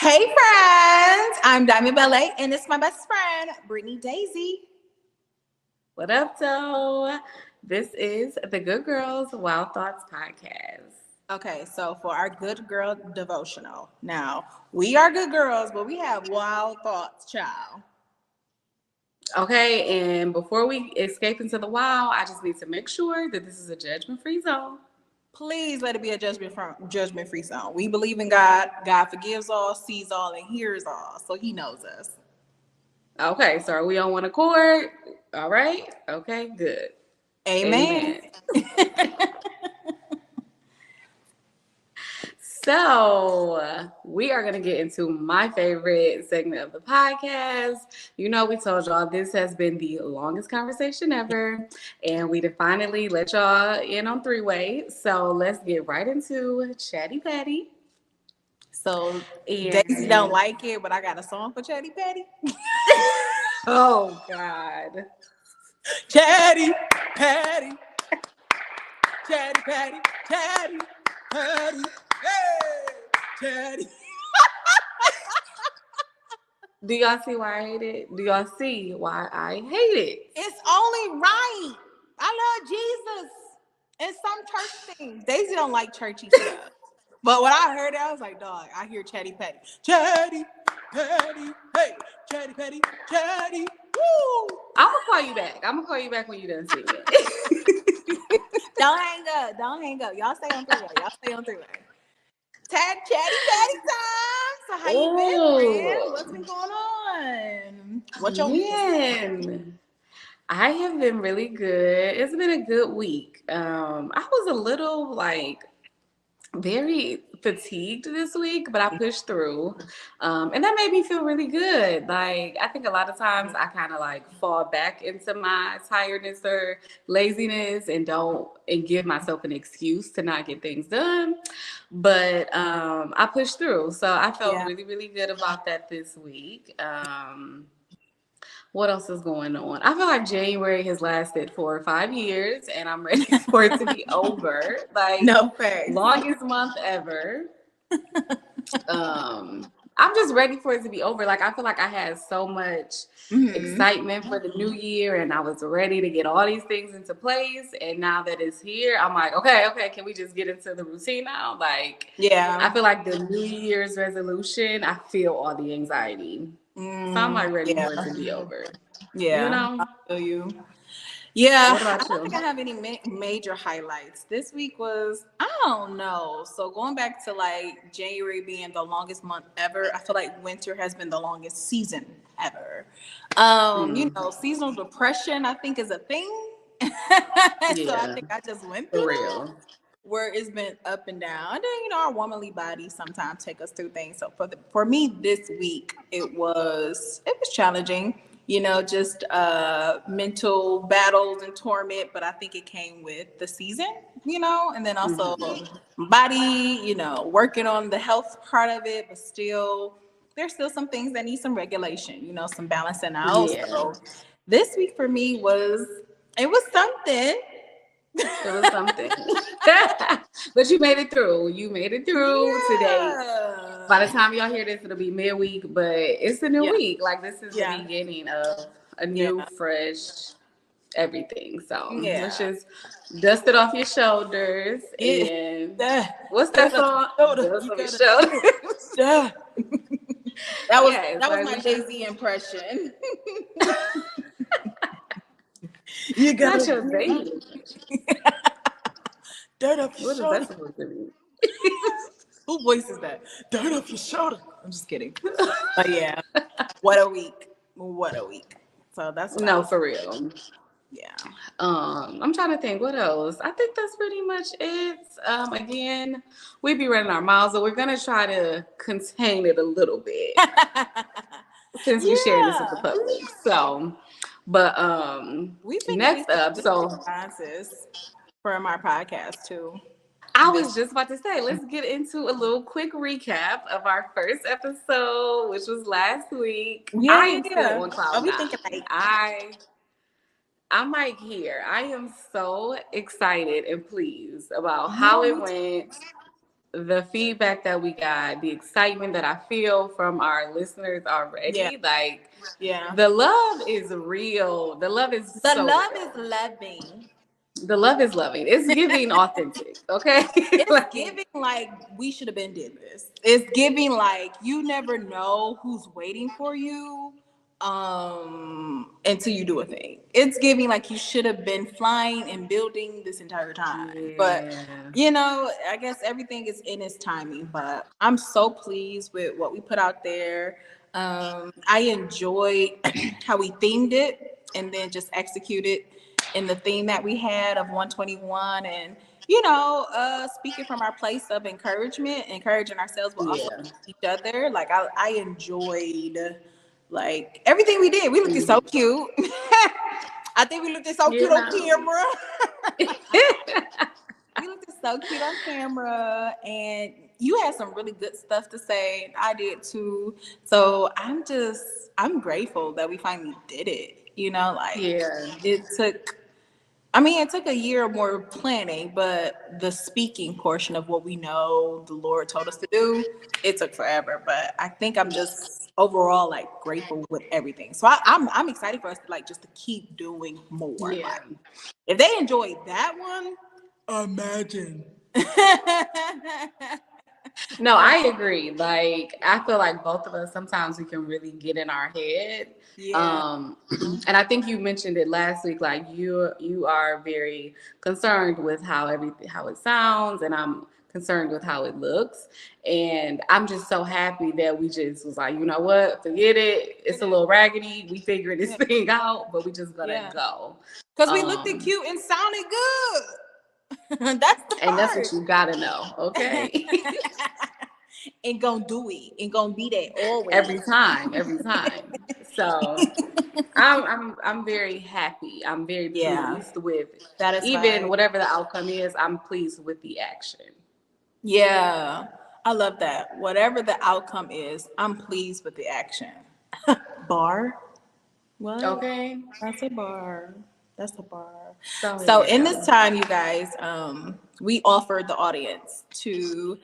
Hey friends, I'm Diamond Ballet and it's my best friend, Brittany Daisy. What up, though? This is the Good Girls Wild Thoughts podcast. Okay, so for our good girl devotional. Now, we are good girls, but we have wild thoughts, child. Okay, and before we escape into the wild, I just need to make sure that this is a judgment-free zone. Please let it be a judgment-free zone. We believe in God. God forgives all, sees all, and hears all. So he knows us. Okay, so are we on one accord? All right. Okay, good. Amen. So we are going to get into my favorite segment of the podcast. You know, we told y'all this has been the longest conversation ever, and we finally let y'all in on three-way. So let's get right into Chatty Patty. So Daisy don't like it, but I got a song for Chatty Patty. Oh God. Chatty Patty. Chatty Patty. Chatty Patty. Hey, Chatty. Do y'all see why I hate it? Do y'all see why I hate it? It's only right. I love Jesus. And some church things. Daisy don't like churchy stuff. But when I heard it, I was like, dog, I hear Chatty Patty. Chatty Patty. Hey, Chatty Patty. Chatty. Woo. I'm going to call you back. I'm going to call you back when you're done singing it. Don't hang up. Don't hang up. Y'all stay on three-way. Y'all stay on three-way. Tag Chatty Patty time. So how you been, friend? What's been going on? What your been? I have been really good. It's been a good week. I was a little very fatigued this week, but I pushed through. And that made me feel really good. Like, I think a lot of times I kind of fall back into my tiredness or laziness and give myself an excuse to not get things done. But I pushed through. So I felt really, really good about that this week. What else is going on? I feel like January has lasted 4 or 5 years, and I'm ready for it to be over. No facts. Longest month ever. I'm just ready for it to be over. I feel like I had so much excitement for the new year, and I was ready to get all these things into place. And now that it's here, I'm like, okay, can we just get into the routine now? I feel like the New Year's resolution, I feel all the anxiety. So I'm ready for it to be over. Yeah. You know? I feel you. Yeah. What about I don't think I have any major highlights. This week was, I don't know. So going back to January being the longest month ever, I feel like winter has been the longest season ever. You know, seasonal depression, I think, is a thing. So I think I just went through that, where it's been up and down. And then, our womanly bodies sometimes take us through things. So for me this week, it was challenging, just mental battles and torment, but I think it came with the season, and then also body, working on the health part of it, but still there's still some things that need some regulation, some balancing out. So this week for me was something. It was something. But you made it through. You made it through today. By the time y'all hear this, it'll be midweek, but it's a new week. This is the beginning of a new, fresh everything. So let's just dust it off your shoulders. And what's that song? Dust off your shoulders. That was my Jay-Z impression. You got your baby. Dirt off your shoulder. What is that supposed to mean? Who voices that? Dirt off your shoulder. I'm just kidding. But yeah, what a week. So that's for real. Yeah. I'm trying to think what else. I think that's pretty much it. Again, we be running our mouths, so we're gonna try to contain it a little bit since we share this with the public. So, but next up, from our podcast too. I was just about to say, let's get into a little quick recap of our first episode, which was last week. I am still on cloud nine. I'm here. I am so excited and pleased about how it went, the feedback that we got, the excitement that I feel from our listeners Yeah. already, like Yeah. the love is real. The love is The so love real. is loving. The love is loving. It's giving authentic. Okay. It's Like, giving like we should have been did this. It's giving like you never know who's waiting for you until you do a thing. It's giving like you should have been flying and building this entire time. But yeah. I guess everything is in its timing, but I'm so pleased with what we put out there. I enjoyed how we themed it and then just executed in the theme that we had of 121 and speaking from our place of encouragement, encouraging ourselves but also Yeah. each other. Like I enjoyed like everything we did. We looked so Mhm. cute. I think we looked so cute on Yeah. camera. We looked so cute on camera, and you had some really good stuff to say. I did too. So I'm grateful that we finally did it. Like Yeah. it took. I mean, it took a year or more planning, but the speaking portion of what we know the Lord told us to do, it took forever. But I think I'm just overall like grateful with everything. So I'm excited for us to like just to keep doing more. Yeah. Like if they enjoyed that one, imagine. No, I agree. Like, I feel like both of us sometimes we can really get in our head. Yeah. And I think you mentioned it last week. Like, you are very concerned with how it sounds, and I'm concerned with how it looks. And I'm just so happy that we just was like, you know what, forget it. It's a little raggedy. We figured this Yeah. thing out, but we just gonna Yeah. go. Because we looked Um, cute and sounded good. That's the and that's what part. you gotta know, okay? And gonna do it and gonna be there Every always. time, every time. So I'm very happy. I'm very Yeah, pleased with even satisfied. whatever the outcome is. I'm pleased with the action. Yeah, I love that. Whatever the outcome is, I'm pleased with the action. Bar? What? Okay. That's a bar. That's a bar. So So in yeah. this time, you guys, we offered the audience to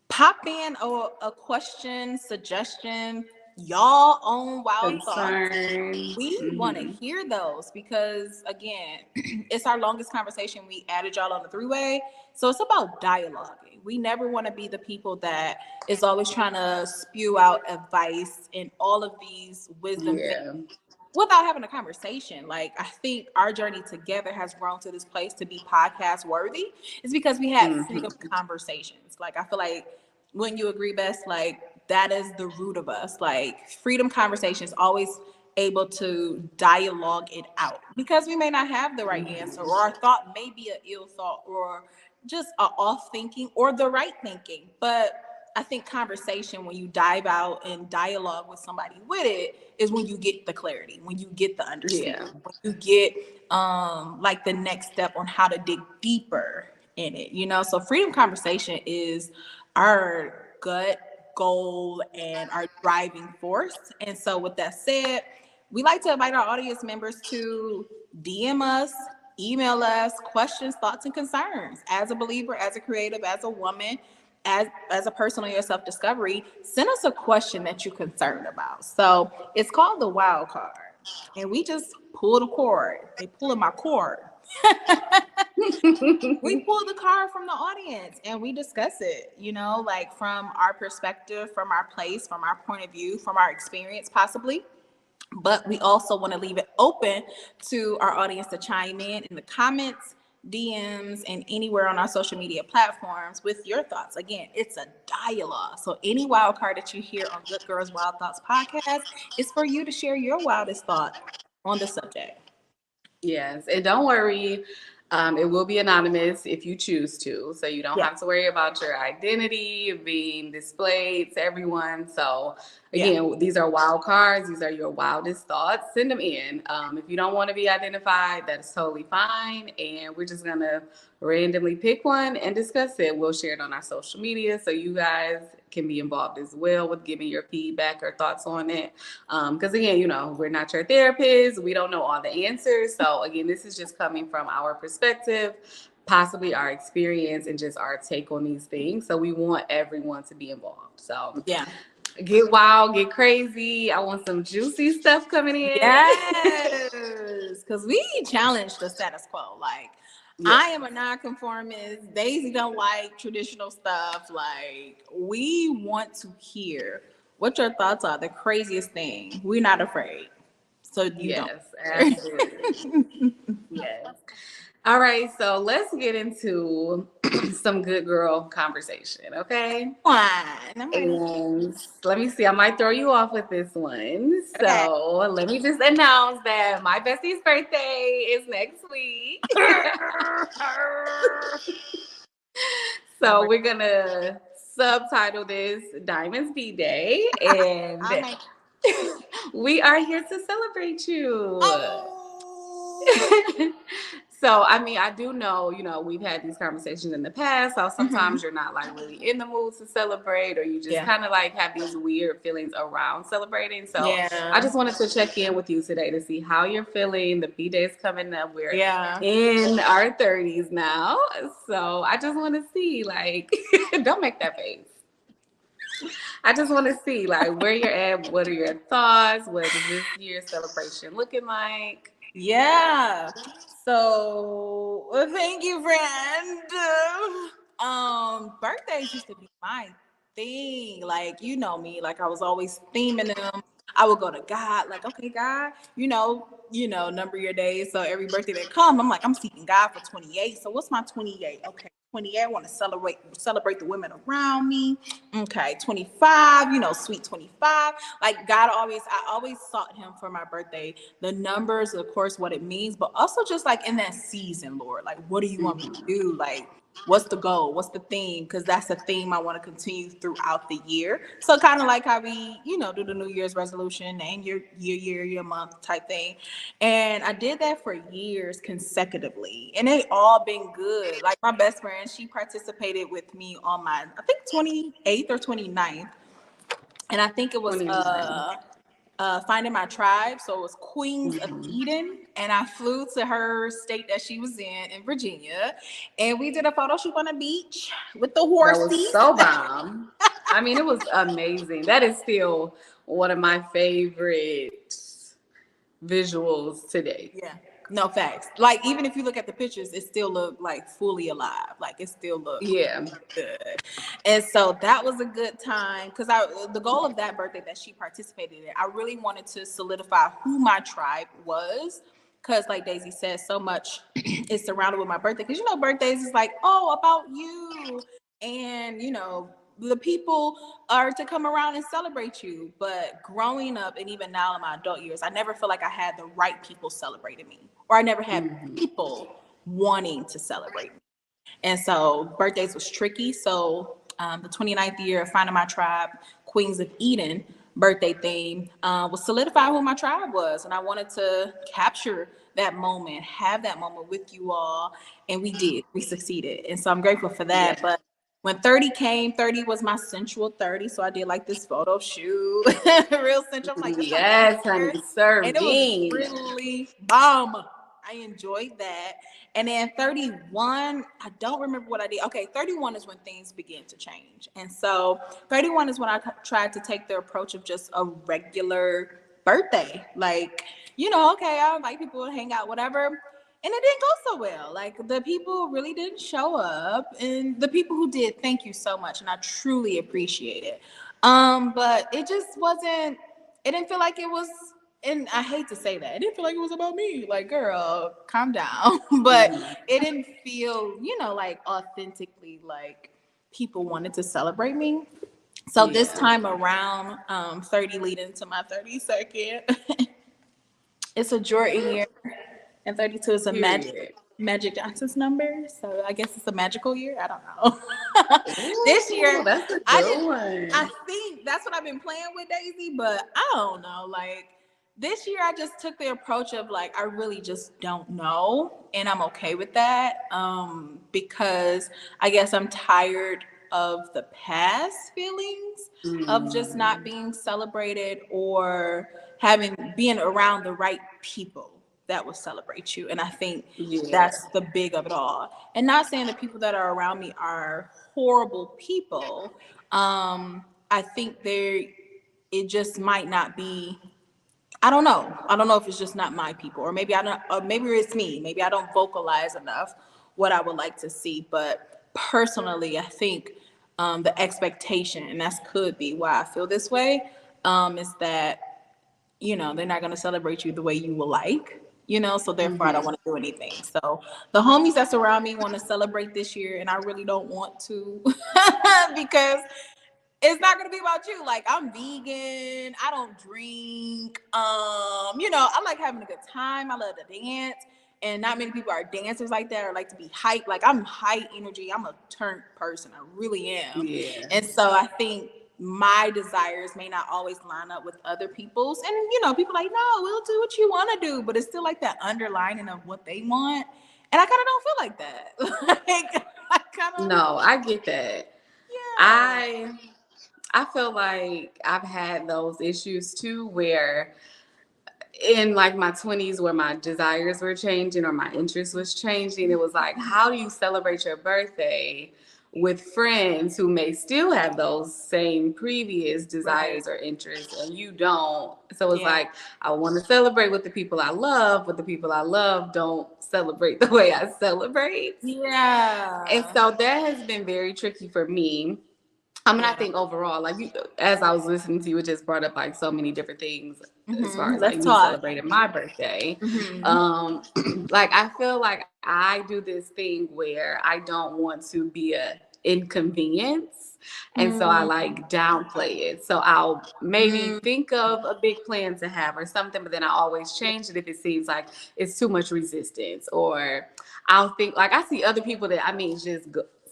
pop in a question, suggestion, y'all own wild thoughts. Concern. We want to Hmm. hear those because, again, it's our longest conversation. We added y'all on the three-way. So it's about dialoguing. We never want to be the people that is always trying to spew out advice and all of these wisdom things Yeah. without having a conversation. Like I think our journey together has grown to this place to be podcast worthy. It's because we had freedom Hmm. conversations. Like I feel like when you agree best, like that is the root of us. Like freedom conversations always able to dialogue it out because we may not have the right answer or our thought may be an ill thought or just a off thinking or the right thinking. But I think conversation, when you dive out and dialogue with somebody with it, is when you get the clarity, when you get the Yeah. understanding, when you get like the next step on how to dig deeper in it. So freedom conversation is our gut goal and our driving force. And so with that said, we like to invite our audience members to DM us, email us questions, thoughts, and concerns. As a believer, as a creative, as a woman, as a person on your self-discovery, send us a question that you're concerned about. So it's called the wild card. And we just pull the cord. They pulling my cord. We pull the card from the audience and we discuss it, like from our perspective, from our place, from our point of view, from our experience, possibly. But we also want to leave it open to our audience to chime in the comments, DMs, and anywhere on our social media platforms with your thoughts. Again, it's a dialogue. So any wild card that you hear on Good Girls Wild Thoughts podcast is for you to share your wildest thought on the subject. Yes, and don't worry, it will be anonymous if you choose to, so you don't Yeah. have to worry about your identity being displayed to everyone. So Yeah. again, these are wild cards. These are your wildest thoughts. Send them in. If you don't want to be identified, that's totally fine, and we're just gonna randomly pick one and discuss it. We'll share it on our social media so you guys can be involved as well with giving your feedback or thoughts on it. Because again, we're not your therapists. We don't know all the answers. So again, this is just coming from our perspective, possibly our experience and just our take on these things. So we want everyone to be involved. So Yeah. get wild, get crazy. I want some juicy stuff coming in. Yes, because we challenge the status quo. Like, Yeah. I am a nonconformist. Daisy don't like traditional stuff. Like, we want to hear what your thoughts are. The craziest thing. We're not afraid, so you don't. Yes, absolutely. Yes. All right, so let's get into some good girl conversation, okay? Fine. I'm ready. And let me see, I might throw you off with this one. Okay. So let me just announce that my bestie's birthday is next week. So we're gonna subtitle this Diamonds B Day, and I'm like, we are here to celebrate you. oh. So, I mean, I do know, we've had these conversations in the past. So Mhm. sometimes you're not like really in the mood to celebrate, or you just Yeah. kind of like have these weird feelings around celebrating. So I Yeah. just wanted to check in with you today to see how you're feeling. The B Day is coming up. We're Yeah. in our 30s now. So I just want to see, like, don't make that face. I just want to see, like, where you're at. What are your thoughts? What is this year's celebration looking like? Yeah. So thank you, friend. Birthdays used to be my thing. Like, you know me, like I was always theming them. I would go to God, like, okay, God, number your days. So every birthday that come, I'm like, I'm seeking God for 28. So what's my 28? Okay, 28. I want to celebrate the women around me. Okay, 25, sweet 25. Like I always sought him for my birthday. The numbers, of course, what it means, but also just like in that season, Lord, like, what do you want me to do? Like, what's the goal? What's the theme? Because that's a theme I want to continue throughout the year. So kind of like how we, do the New Year's resolution and your month type thing. And I did that for years consecutively. And it all been good. Like my best friend, she participated with me on my, I think 28th or 29th. And I think it was 29. Finding My Tribe. So it was Queens of Mhm. Eden. And I flew to her state that she was in Virginia. And we did a photo shoot on the beach with the That was horses. so bomb. I mean, it was amazing. That is still one of my favorite visuals today. Yeah. No facts. Like even if you look at the pictures, it still looked like fully alive. Like it still looked Yeah. good. And so that was a good time because the goal of that birthday that she participated in, I really wanted to solidify who my tribe was. Cause like Daisy said, so much is surrounded with my birthday. Cause birthdays is like, oh, about you. And the people are to come around and celebrate you. But growing up and even now in my adult years, I never feel like I had the right people celebrating me. Or I never had Mhm. people wanting to celebrate me. And so birthdays was tricky. So the 29th year of Finding My Tribe, Queens of Eden birthday theme was solidify who my tribe was. And I wanted to capture that moment, have that moment with you all. And we did. We succeeded. And so I'm grateful for Yeah. that. But when 30 came, 30 was my sensual 30. So I did like this photo shoot, real sensual. I'm like, this my Yes, honey, and it was serving. really bomb. I enjoyed that. And then 31, I don't remember what I did. Okay, 31 is when things begin to change. And so 31 is when I tried to take the approach of just a regular birthday. Like, okay, I invite people to hang out, whatever. And it didn't go so well. Like the people really didn't show up. And the people who did, thank you so much. And I truly appreciate it. But it just wasn't, it didn't feel like it was, and I hate to say that, it didn't feel like it was about me. Like, girl, calm down. But Mhm. it didn't feel, like authentically like people wanted to celebrate me. So this Yeah. time around, 30 leading to my 32nd, it's a Jordan year, and 32 is a Period. Magic Johnson's number. So I guess it's a magical year. I don't know. This Ooh, year, that's a I did. good I one. think that's what I've been playing with, Daisy. But I don't know. Like this year, I just took the approach of like I really just don't know, and I'm okay with that. Because I guess I'm tired of the past feelings of just not Mm. being celebrated or being around the right people that will celebrate you. And I think Yeah. that's the big of it all. And not saying the people that are around me are horrible people. I think it just might not be. I don't know. I don't know if it's just not my people, or maybe I don't, or maybe it's me. Maybe I don't vocalize enough what I would like to see. But personally, I think the expectation, and that could be why I feel this way, is that they're not going to celebrate you the way you will like. So therefore, I don't want to do anything. So the homies that's around me want to celebrate this year, and I really don't want to because it's not gonna be about you. Like, I'm vegan, I don't drink. I like having a good time. I love to dance. And not many people are dancers like that or like to be hyped. Like, I'm high energy. I'm a turned person. I really am. Yeah. And so I think my desires may not always line up with other people's. And people like, no, we'll do what you want to do. But it's still like that underlining of what they want. And I kind of don't feel like that. Like, I kind of No, I get that. yeah. I feel like I've had those issues too, where in like my 20s, where my desires were changing or my interest was changing, it was like, how do you celebrate your birthday with friends who may still have those same previous Right. desires or interests and you don't? So it's Yeah. like, I want to celebrate with the people I love, but the people I love don't celebrate the way I celebrate. And Yeah. so that has been very tricky for me. I mean, I Yeah. think overall, like as I was listening to you, it just brought up like so many different things as far as like Let's me talk. celebrating my birthday. Hmm. Um, like I feel like I do this thing where I don't want to be a inconvenience. And so I like downplay it. So I'll maybe Mm. think of a big plan to have or something, but then I always change it if it seems like it's too much resistance. Or I'll think like I see other people that just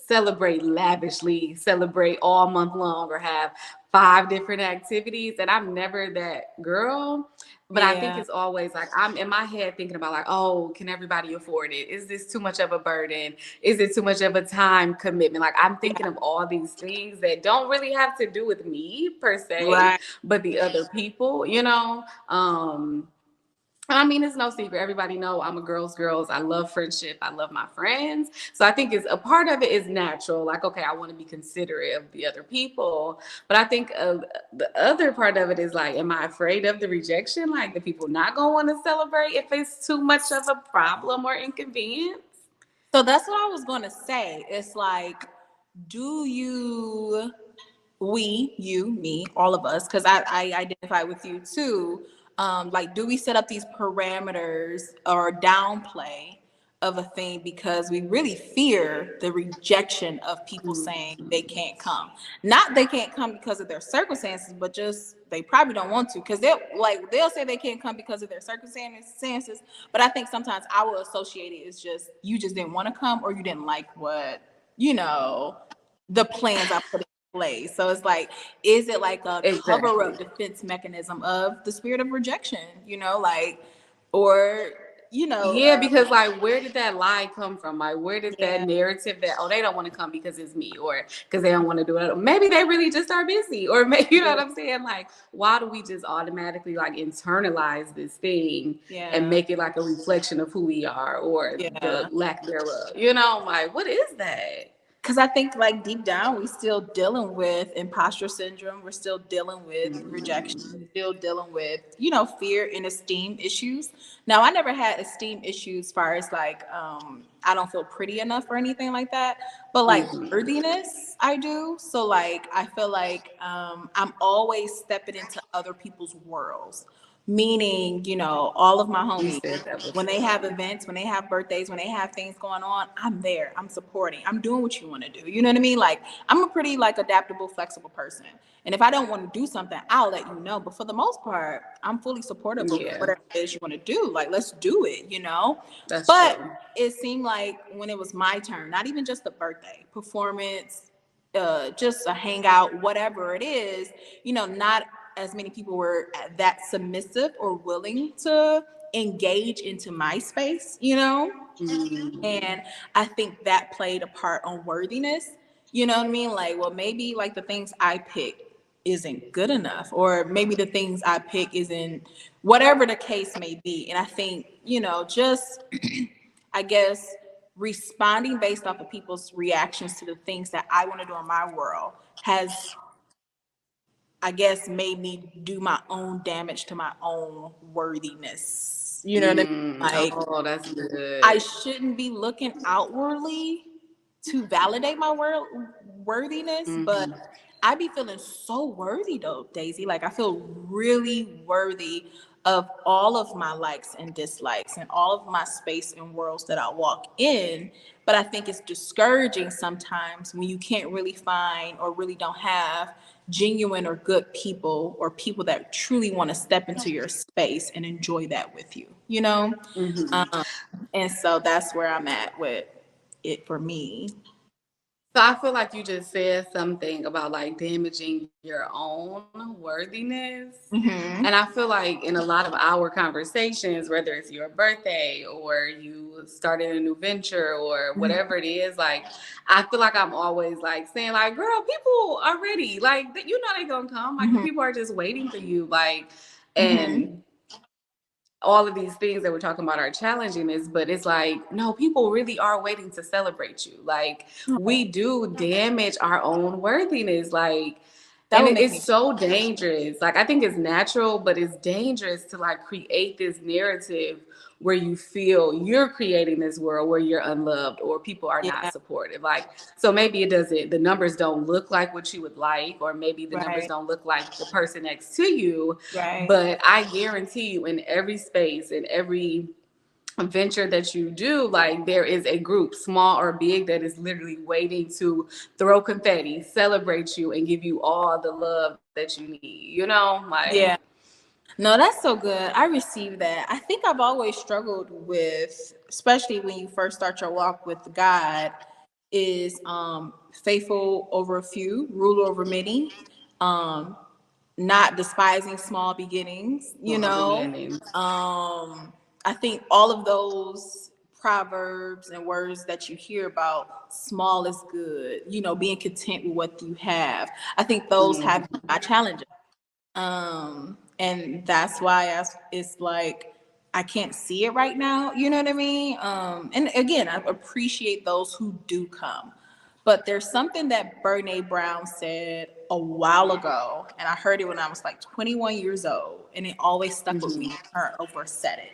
celebrate lavishly, celebrate all month long, or have 5 different activities. And I'm never that girl. But I think Yeah. it's always like I'm in my head thinking about like, oh, can everybody afford it? Is this too much of a burden? Is it too much of a time commitment? Like I'm thinking Yeah. of all these things that don't really have to do with me per se, Right. but the other people. I mean, it's no secret. Everybody know I'm a girls. I love friendship. I love my friends. So I think it's a part of it is natural. Like, okay, I want to be considerate of the other people. But I think the other part of it is like, am I afraid of the rejection? Like the people not gonna want to celebrate if it's too much of a problem or inconvenience? So that's what I was going to say. It's like, do you, we, you, me, all of us, because I identify with you too. Like, do we set up these parameters or downplay of a thing because we really fear the rejection of people saying they can't come? Not they can't come because of their circumstances, but just they probably don't want to, because they'll say they can't come because of their circumstances. But I think sometimes I will associate it as just you just didn't want to come, or you didn't like what you know the plans I put in place. So it's like, is it like a cover Exactly. up defense mechanism of the spirit of rejection? Like, or Yeah, because like, where did that lie come from? Like, where did that yeah, narrative that they don't want to come because it's me, or because they don't want to do it? Maybe they really just are busy, or maybe you know yeah, what I'm saying. Like, why do we just automatically like internalize this thing and yeah, make it like a reflection of who we are or the yeah. lack thereof? Like, what is that? Because I think like deep down we still dealing with imposter syndrome, we're still dealing with rejection, Mm, we're still dealing with fear and esteem issues. Now, I never had esteem issues as far as like I don't feel pretty enough or anything like that, but like mhm. worthiness I do. So like I feel like I'm always stepping into other people's worlds, meaning all of my You homies, said that when they have before. events, when they have birthdays, when they have things going on, I'm there. I'm supporting. I'm doing what you want to do. You know what I mean? Like, I'm a pretty like adaptable, flexible person. And if I don't want to do something, I'll let you know. But for the most part, I'm fully supportive of Yeah, whatever it is you want to do. Like, let's do it. that's But true. it seemed like when it was my turn, not even just the birthday, performance, just a hangout, whatever it is, not as many people were that submissive or willing to engage into my space. Mm, And I think that played a part on worthiness. You know what I mean? Like, well, maybe like the things I pick isn't good enough, or maybe the things I pick isn't, whatever the case may be. And I think, just I guess responding based off of people's reactions to the things that I want to do in my world has, I guess, made me do my own damage to my own worthiness. You know what I mean? Like, Oh, that's I good. shouldn't be looking outwardly to validate my worthiness, but Mm-hmm. I be feeling so worthy though, Daisy. Like, I feel really worthy of all of my likes and dislikes and all of my space and worlds that I walk in. But I think it's discouraging sometimes when you can't really find or really don't have genuine or good people, or people that truly want to step into your space and enjoy that with you, you know? Mm-hmm. And so that's where I'm at with it for me. So I feel like you just said something about like damaging your own worthiness. Mm-hmm. And I feel like in a lot of our conversations, whether it's your birthday or you started a new venture or whatever it is, like I feel like I'm always like saying like, girl, people are ready. Like you know they're gonna come. Like the Mm-hmm. people are just waiting for you. Like Mm-hmm. and all of these things that we're talking about are challenging this, but it's like, no, people really are waiting to celebrate you. Like, we do damage our own worthiness. Like, That and would make it's me. so dangerous. Like, I think it's natural, but it's dangerous to like create this narrative where you feel you're creating this world where you're unloved or people are not Yeah. supportive. Like, so maybe it doesn't, the numbers don't look like what you would like, or maybe the numbers Right. don't look like the person next to you. Right. But I guarantee you, in every space, in every venture that you do, like there is a group, small or big, that is literally waiting to throw confetti, celebrate you, and give you all the love that you need. Like. Yeah. No, that's so good. I received that. I think I've always struggled with, especially when you first start your walk with God, is faithful over a few, rule over many, um, not despising small beginnings, Small beginnings. I think all of those proverbs and words that you hear about, small is good, being content with what you have. I think those have been my challenges. And that's why it's like I can't see it right now. You know what I mean? And again, I appreciate those who do come. But there's something that Brene Brown said a while ago, and I heard it when I was like 21 years old, and it always stuck with me. Her over said it.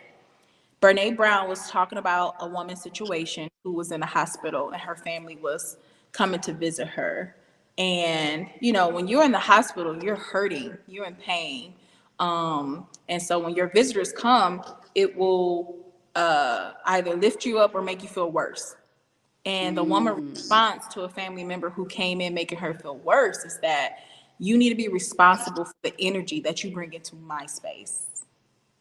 Brene Brown was talking about a woman's situation who was in the hospital and her family was coming to visit her. And, when you're in the hospital, you're hurting, you're in pain. And so when your visitors come, it will either lift you up or make you feel worse. And the woman's response to a family member who came in making her feel worse is that you need to be responsible for the energy that you bring into my space.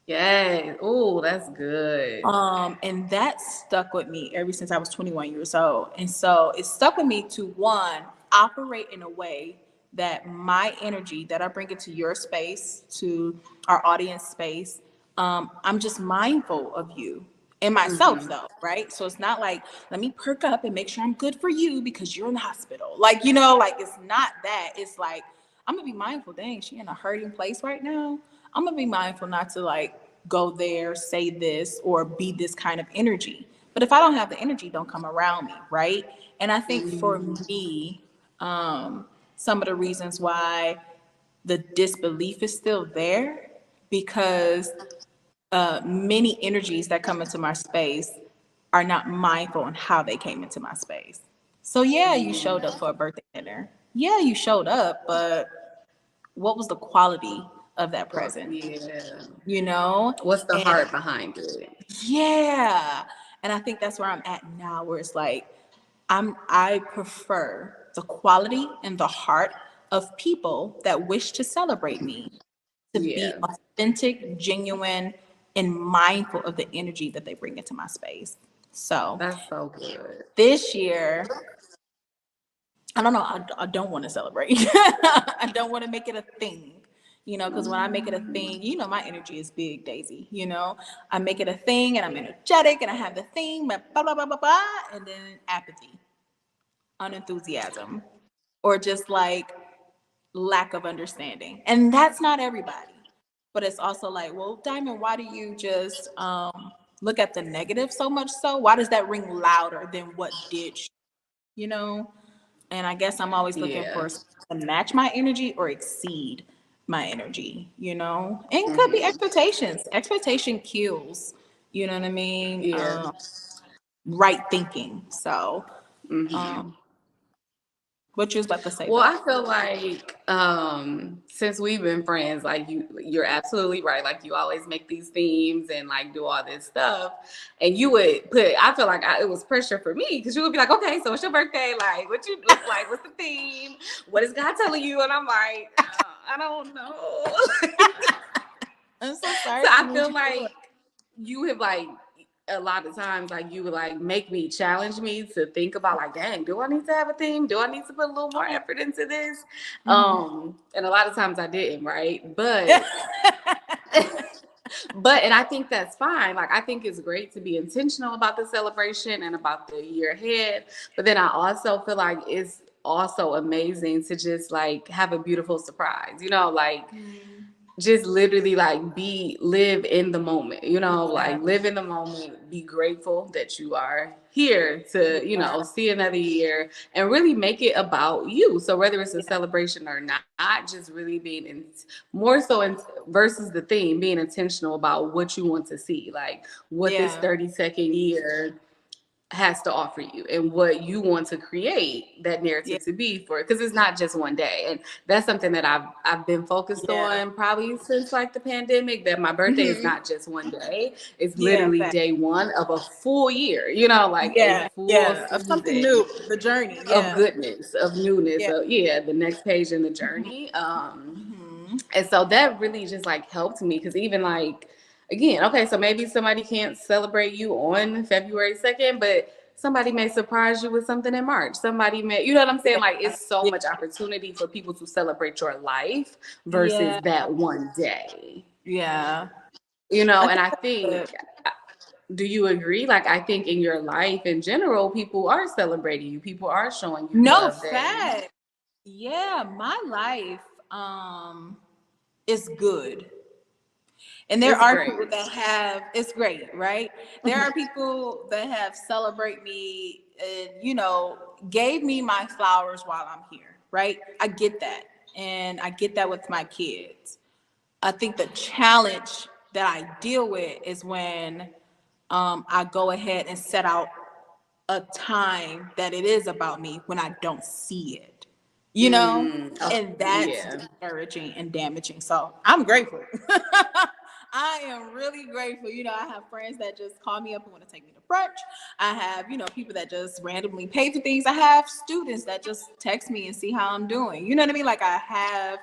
Yes. Oh, that's good. And that stuck with me ever since I was 21 years old. And so it stuck with me to, one, operate in a way that my energy that I bring into your space, to our audience space, I'm just mindful of you and myself though, right? So it's not like, let me perk up and make sure I'm good for you because you're in the hospital. Like, like it's not that. It's like, I'm gonna be mindful, dang, she in a hurting place right now. I'm gonna be mindful not to like go there, say this, or be this kind of energy. But if I don't have the energy, don't come around me, right? And I think for me, some of the reasons why the disbelief is still there, because many energies that come into my space are not mindful on how they came into my space. So yeah, you showed up for a birthday dinner. Yeah, you showed up, but what was the quality of that Well, present? yeah. You know? What's the And heart behind it? yeah. And I think that's where I'm at now, where it's like I prefer the quality and the heart of people that wish to celebrate me, to be Yeah. authentic, genuine, and mindful of the energy that they bring into my space. So That's so good. this year, I don't know, I don't want to celebrate. I don't want to make it a thing, because when I make it a thing, my energy is big, Daisy. I make it a thing and I'm energetic and I have the thing, but blah, blah, blah, blah, blah, and then apathy, unenthusiasm, or just like lack of understanding. And that's not everybody. But it's also like, well, Diamond, why do you just look at the negative so much so? Why does that ring louder than what did you know? And I guess I'm always looking Yeah. for to match my energy or exceed my energy, you know? And it could be Mm-hmm. expectations. Expectation kills, you know what I mean? Yeah. Right thinking. So, Mm-hmm. um, what you was about to say Well, though? I feel like since we've been friends, like you're absolutely right. Like you always make these themes and like do all this stuff, and you would put. I feel like it was pressure for me because you would be like, okay, so it's your birthday. Like, what you look like? What's the theme? What is God telling you? And I'm like, I don't know. I'm so sorry So for I what feel you like doing. you have like a lot of times like you would like make me challenge me to think about like, dang, do I need to have a theme? Do I need to put a little more Oh. effort into this? Mhm. And a lot of times I didn't, right? But and I think that's fine. Like I think it's great to be intentional about the celebration and about the year ahead. But then I also feel like it's also amazing to just like have a beautiful surprise, like Mm, just literally like live in the moment, yeah, like live in the moment, be grateful that you are here to, yeah, see another year and really make it about you. So whether it's a celebration or not, just really being more so versus the theme, being intentional about what you want to see, like what this yeah, 30-second year has to offer you and what you want to create that yeah, narrative to be for it, because it's not just one day. And that's something that I've been focused yeah. on probably since like the pandemic, that my birthday is Hmm. not just one day, it's Yeah, literally fact. day one of a full year, like a Yeah, full yeah. Of something season new, the journey. of Yeah, goodness, of newness, yeah. of the next page in the Hmm. journey. Hmm. And so that really just like helped me, because even like, again, okay, so maybe somebody can't celebrate you on February 2nd, but somebody may surprise you with something in March. Somebody may, you know what I'm saying? Like Yeah, it's so yeah, much opportunity for people to celebrate your life versus yeah, that one day. yeah. I And think I that's think, do you agree? Like I think in your life in general, people are celebrating you. People are showing you no love that fact. Yeah, my life is good. And there it's are great. people that have, it's great, right? There are people that have celebrate me and, gave me my flowers while I'm here, right? I get that. And I get that with my kids. I think the challenge that I deal with is when I go ahead and set out a time that it is about me when I don't see it, Okay. and that's Yeah. discouraging and damaging. So I'm grateful. I am really grateful. I have friends that just call me up and want to take me to brunch. I have, people that just randomly pay for things. I have students that just text me and see how I'm doing. You know what I mean? Like I have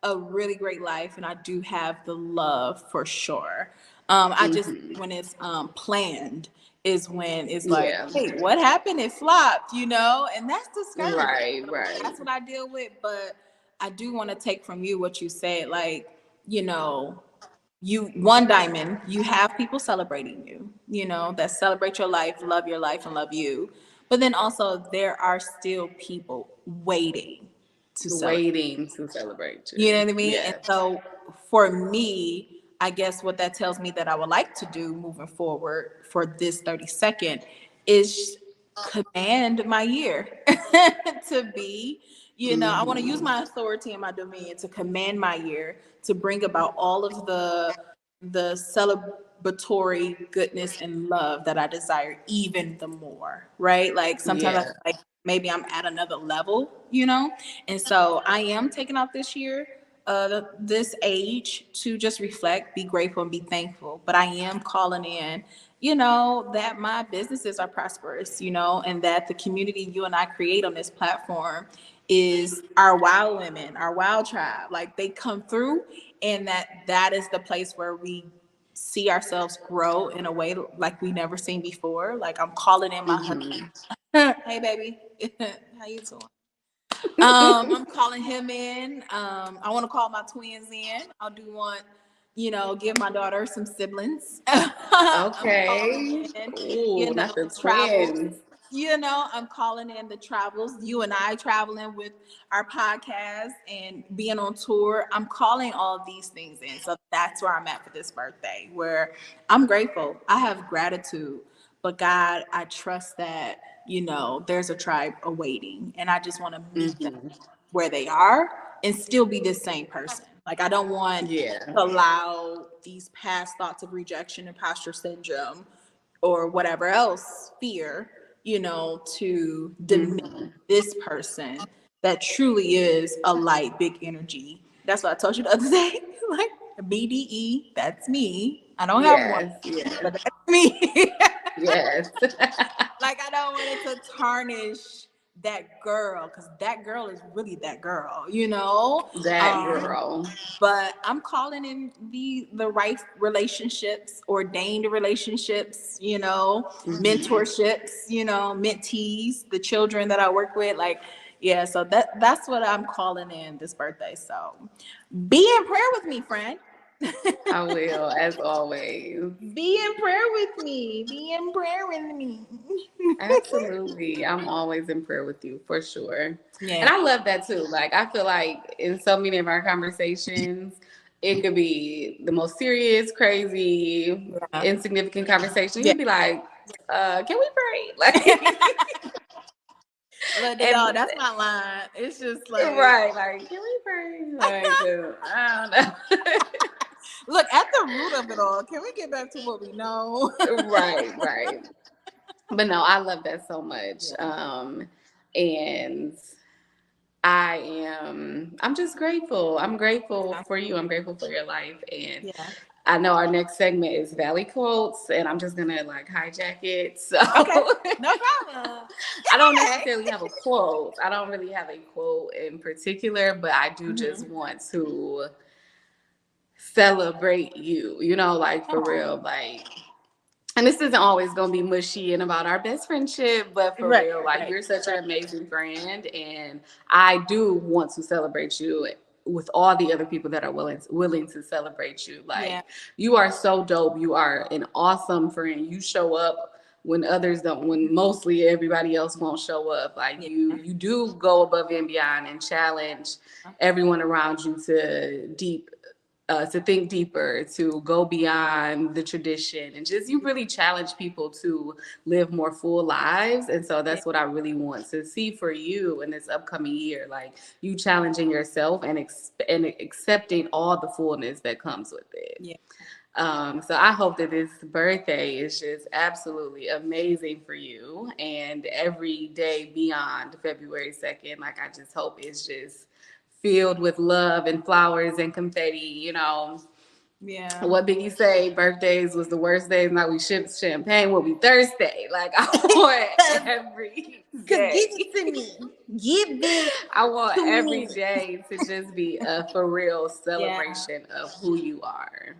a really great life and I do have the love for sure. I just, Hmm. when it's planned, is when it's like, Yeah. hey, what happened? It flopped, and that's discouraging. Right, So right. that's what I deal with. But I do want to take from you what you said, like, you know, you one diamond, you have people celebrating you, that celebrate your life, and love you. But then also there are still people waiting to celebrate. Waiting to celebrate You know you. what I mean? And Yeah. so for me, I guess what that tells me that I would like to do moving forward for this 32nd is command my year to be, I want to use Hmm. my authority and my dominion to command my year to bring about all of the celebratory goodness and love that I desire even the more, right? Like sometimes I feel Yeah. like maybe I'm at another level, and so I am taking out this year, this age to just reflect, be grateful, and be thankful. But I am calling in, that my businesses are prosperous, and that the community you and I create on this platform is our wow women, our wow tribe. Like they come through, and that is the place where we see ourselves grow in a way like we never seen before. Like I'm calling in my Hmm. husband. Hey baby, how you doing? I'm calling him in. I want to call my twins in. I do want, give my daughter some siblings. I'm calling Okay. in, Ooh, not the travel. twins. I'm calling in the travels, you and I traveling with our podcast and being on tour. I'm calling all these things in. So that's where I'm at for this birthday, where I'm grateful. I have gratitude, but God, I trust that, there's a tribe awaiting, and I just want to meet them Mm-hmm. where they are and still be the same person. Like, I don't want Yeah. to allow these past thoughts of rejection, imposter syndrome, or whatever else, fear, to diminish Mm-hmm. this person that truly is a light, big energy. That's what I told you the other day. Like, BDE, that's me. I don't have one, Yes, yes, but that's me. yes. Like, I don't want it to tarnish that girl, because that girl is really that girl, That um girl. but I'm calling in the right relationships, ordained relationships, Mm-hmm. mentorships, mentees, the children that I work with. Like, yeah, so that's what I'm calling in this birthday. So be in prayer with me, friend. I will, as always. Be in prayer with me. Be in prayer with me. Absolutely. I'm always in prayer with you for sure. And Yeah. I love that too. Like, I feel like in so many of our conversations, it could be the most serious, crazy, Yeah. insignificant conversation. Yeah. You'd be like, can we pray? Like, Look, y'all, and that's my line. It's just like, right, like, can we pray? Like, I don't know. look, at the root of it all, can we get back to what we know? Right, right. But no, I love that so much. Yeah. And I'm just grateful. I'm grateful Yeah. for you. I'm grateful for your life. And Yeah. I know our next segment is Valley Quotes, and I'm just gonna like hijack it. So Okay. No problem. I don't It's okay. necessarily have a quote. I don't really have a quote in particular, but I do just Mm-hmm. want to celebrate you, like for Oh, real. Like, and this isn't always going to be mushy and about our best friendship, but for right, real, like right, you're such an right. amazing friend, and I do want to celebrate you with all the other people that are willing to celebrate you. Yeah. Like, you are so dope. You are an awesome friend. You show up when others don't, when mostly everybody else won't show up. Like, Yeah. you do go above and beyond and challenge everyone around you to think deeper, to go beyond the tradition, and just you really challenge people to live more full lives. And so Yeah. that's what I really want to see for you in this upcoming year, like you challenging yourself and accepting all the fullness that comes with it. Yeah. So I hope that this birthday is just absolutely amazing for you, and every day beyond February 2nd, like I just hope it's just filled with love and flowers and confetti. Yeah. What Biggie say? Birthdays was the worst days. Now we ship champagne will be Thursday. Like, I want every Cause give day. it to me. Give it I want to every me. day to just be a for real Yeah. celebration of who you are.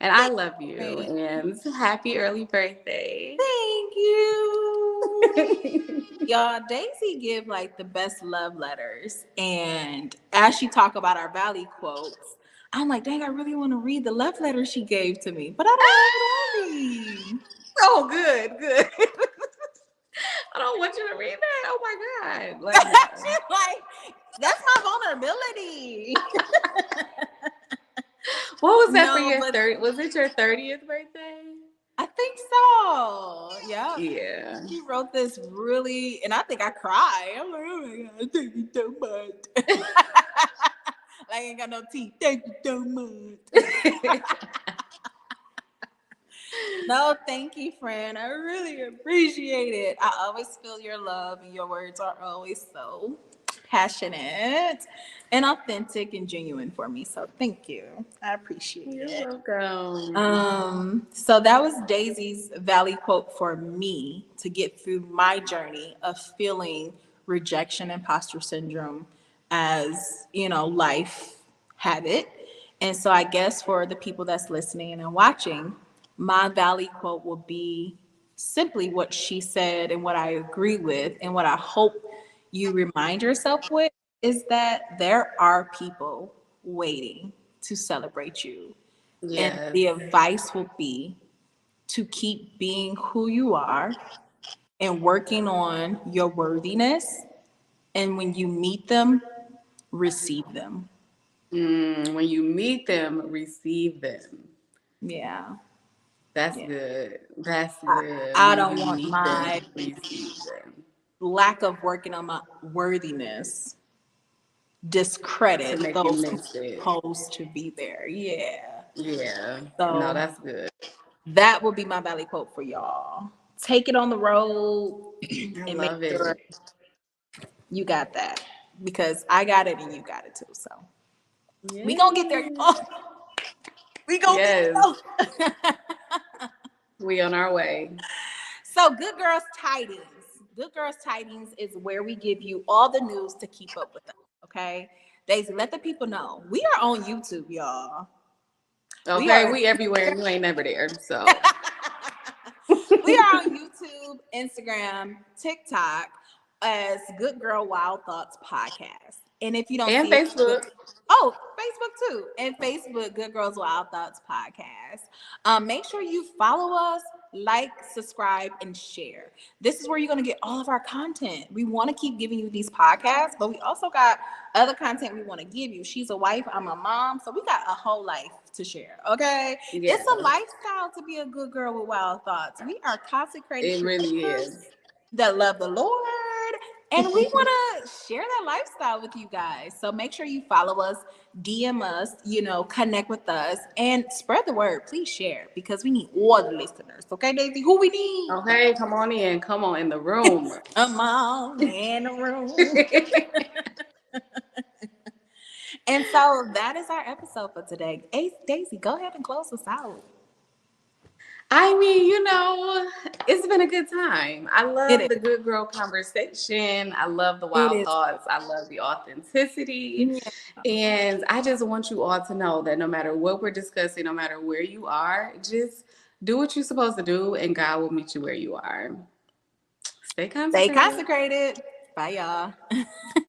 And I love you. Thank And happy early birthday. Thank you. Y'all, Daisy give like the best love letters. And as she talk about our Valley quotes, I'm like, dang, I really want to read the love letter she gave to me, but I don't have it on me. Oh, good, good. I don't want you to read that. Oh my God. Like, no. She's like, that's my vulnerability. What was that for No, your but third? Was it your 30th birthday? I think so. Yeah. Yeah. She wrote this really, and I think I cried. I'm like, oh my God, thank you so much. Like, I ain't got no teeth. Thank you so much. No, thank you, friend. I really appreciate it. I always feel your love, and your words are always so passionate and authentic and genuine for me. So thank you. I appreciate You're it. welcome. So that was Daisy's Valley quote for me to get through my journey of feeling rejection, imposter syndrome as, life had it. And so I guess for the people that's listening and watching, my Valley quote will be simply what she said and what I agree with, and what I hope you remind yourself with is that there are people waiting to celebrate you. And Yes. the advice will be to keep being who you are and working on your worthiness. And when you meet them, receive them. When you meet them, receive them. Yeah. That's Yeah. good. That's good. I When don't you want meet them, my receive them. lack of working on my worthiness To discredit make you those who miss it. are supposed to be there. Yeah. Yeah. No, So that's good. that will be my valley quote for y'all. Take it on the road I and make love sure it. you got that. Because I got it and you got it too. So we gonna get there. Yes. Oh, we gonna Yes. get there. We on our way. So, Good Girls Tidings. Good Girls Tidings is where we give you all the news to keep up with us. Okay, Daisy, let the people know we are on YouTube, y'all. We Okay, are. we everywhere and you ain't never there. So We are on YouTube, Instagram, TikTok as Good Girl Wild Thoughts Podcast. And if you don't and see it, Facebook. Facebook too. And Facebook, Good Girls Wild Thoughts Podcast. Make sure you follow us, like, subscribe, and share. This is where you're going to get all of our content. We want to keep giving you these podcasts, but we also got other content we want to give you. She's a wife, I'm a mom. So we got a whole life to share. Okay. Yes, It's a lifestyle to be a good girl with wild thoughts. We are consecrated it really Christians is. that love the Lord. And we want to share that lifestyle with you guys. So make sure you follow us, DM us, connect with us, and spread the word. Please share because we need all the listeners. Okay, Daisy? Who we need? Okay, come on in. Come on in the room. Come on in the room. And so that is our episode for today. Hey, Daisy, go ahead and close us out. I mean, it's been a good time. I It love is. the good girl conversation. I love the It wild is. thoughts. I love the authenticity. Yeah. And I just want you all to know that no matter what we're discussing, no matter where you are, just do what you're supposed to do and God will meet you where you are. Stay Stay consecrated. consecrated. Bye, y'all.